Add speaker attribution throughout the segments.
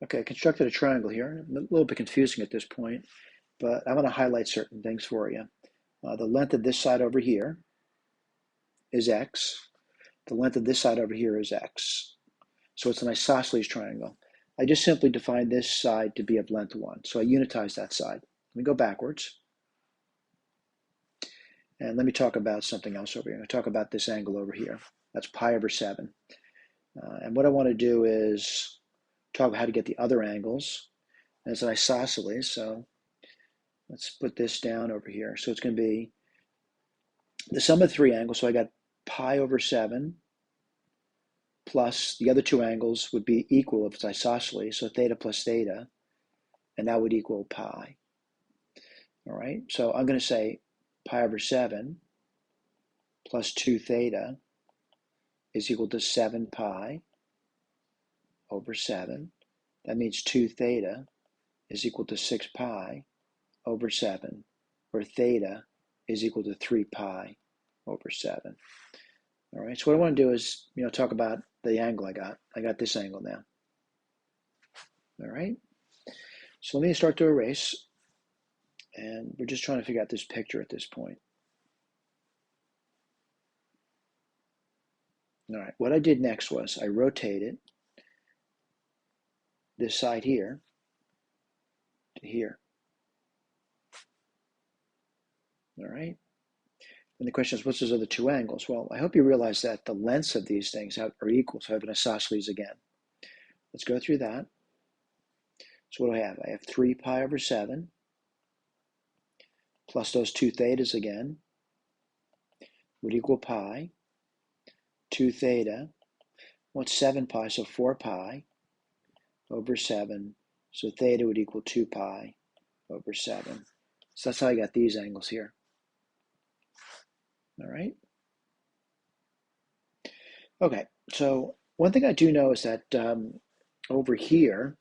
Speaker 1: Okay, I constructed a triangle here. A little bit confusing at this point, but I want to highlight certain things for you. The length of this side over here is x. The length of this side over here is x. So it's an isosceles triangle. I just simply defined this side to be of length 1. So I unitized that side. Let me go backwards. And let me talk about something else over here. I'm going to talk about this angle over here. That's pi over 7. And what I want to do is talk about how to get the other angles. And it's an isosceles, so let's put this down over here. So it's going to be the sum of 3 angles. So I got pi over 7 plus the other 2 angles would be equal if it's isosceles. So theta plus theta, and that would equal pi. All right, so I'm going to say pi over 7 plus 2 theta is equal to 7 pi over 7. That means 2 theta is equal to 6 pi over 7, where theta is equal to 3 pi over 7. All right, so what I want to do is, talk about the angle I got. I got this angle now. All right, so let me start to erase, and we're just trying to figure out this picture at this point. All right, what I did next was I rotated this side here to here. All right, and the question is, what's those other 2 angles? Well, I hope you realize that the lengths of these things are equal, so I have an isosceles again. Let's go through that. So what do I have? I have 3 pi over 7 plus those 2 thetas again would equal pi. 2 theta, what's 7 pi? So 4 pi over 7. So theta would equal 2 pi over 7. So that's how I got these angles here. All right. Okay, so one thing I do know is that over here,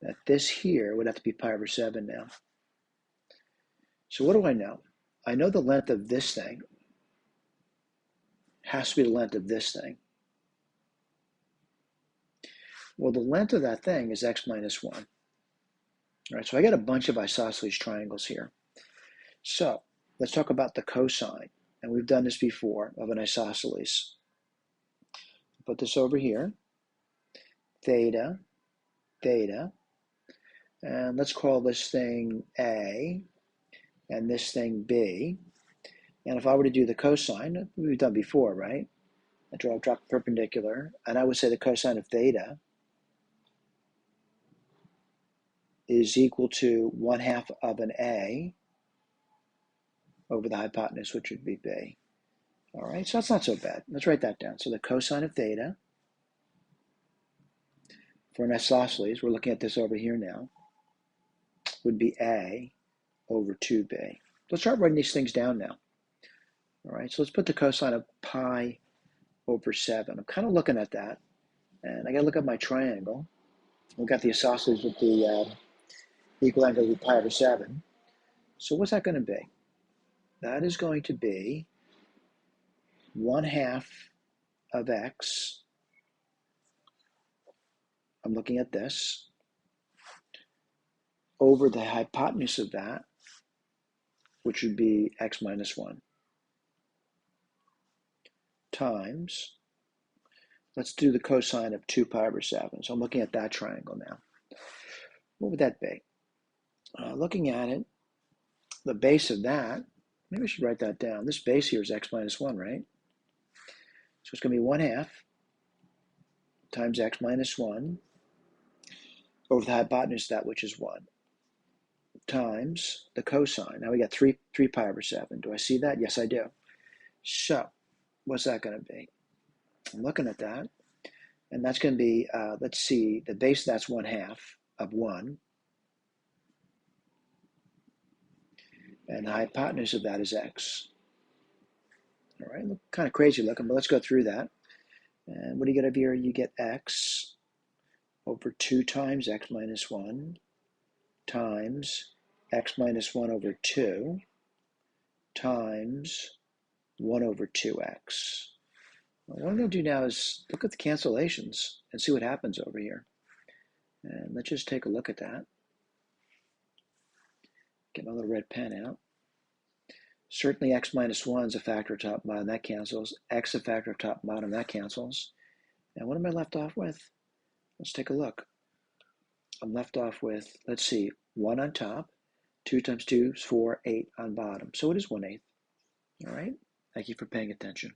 Speaker 1: that this here would have to be pi over 7 now. So what do I know? I know the length of this thing has to be the length of this thing. Well, the length of that thing is x minus 1. All right, so I got a bunch of isosceles triangles here. So let's talk about the cosine. And we've done this before of an isosceles. Put this over here. Theta, theta. And let's call this thing A and this thing B. And if I were to do the cosine, we've done before, right? I drop perpendicular, and I would say the cosine of theta is equal to 1/2 of an A over the hypotenuse, which would be B. All right, so that's not so bad. Let's write that down. So the cosine of theta for an isosceles, we're looking at this over here now, would be A over 2B. Let's start writing these things down now. All right, so let's put the cosine of pi over 7. I'm kind of looking at that, and I got to look at my triangle. We've got the isosceles with the equal angle of pi over 7. So what's that going to be? That is going to be 1/2 of x. I'm looking at this over the hypotenuse of that, which would be x minus 1, times, let's do the cosine of 2 pi over 7. So I'm looking at that triangle now. What would that be? Looking at it, the base of that, maybe I should write that down. This base here is x minus 1, right? So it's going to be 1/2 times x minus 1 over the hypotenuse of that, which is 1, times the cosine. Now we got 3 pi over 7. Do I see that? Yes, I do. So what's that going to be? I'm looking at that, and that's going to be, let's see, the base of that's 1/2 of 1, and the hypotenuse of that is x. All right, look kind of crazy looking, but let's go through that. And what do you get over here? You get x over 2 times x minus 1 times x minus 1 over 2 times 1 over 2x. What I'm going to do now is look at the cancellations and see what happens over here. And let's just take a look at that. Get my little red pen out. Certainly x minus 1 is a factor of top and bottom, that cancels. X a factor of top and bottom, that cancels. And what am I left off with? Let's take a look. I'm left off with, let's see, 1 on top, 2 times 2 is 4, 8 on bottom. So it is 1/8. All right? Thank you for paying attention.